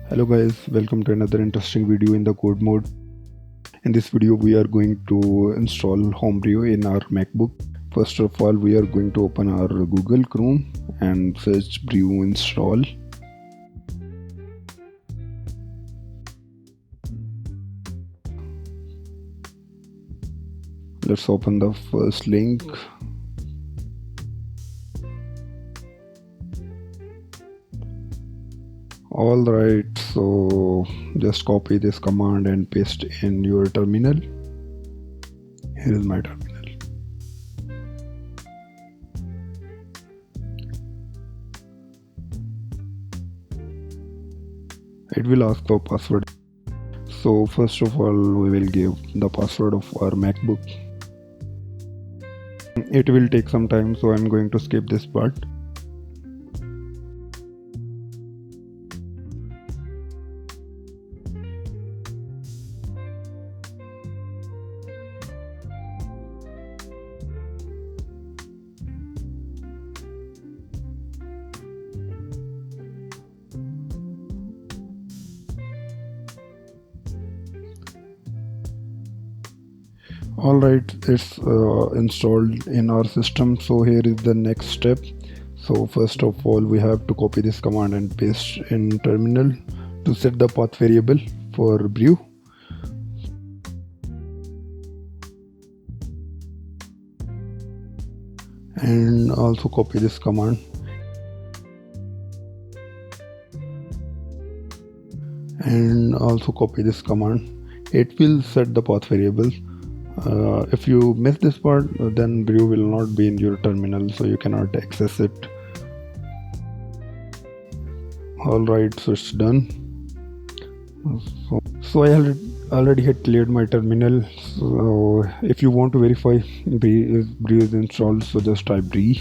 Hello guys, welcome to another interesting video in the code mode. In this video we are going to install Homebrew in our MacBook. First of all, we are going to open our Google Chrome and search brew install. Let's open the first link. Alright, so just copy this command and paste in your terminal. Here is my terminal. It will ask for password. So first of all, we will give the password of our MacBook. It will take some time, so I'm going to skip this part. Alright, it's installed in our system. So here is the next step. So first of all, we have to copy this command and paste in terminal to set the path variable for brew. And also copy this command. It will set the path variable. If you miss this part, then brew will not be in your terminal, so you cannot access it. Alright, so it's done. So I already had cleared my terminal. So if you want to verify brew is installed, so just type brew.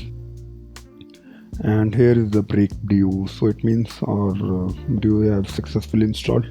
And here is the break brew, so it means our brew have successfully installed.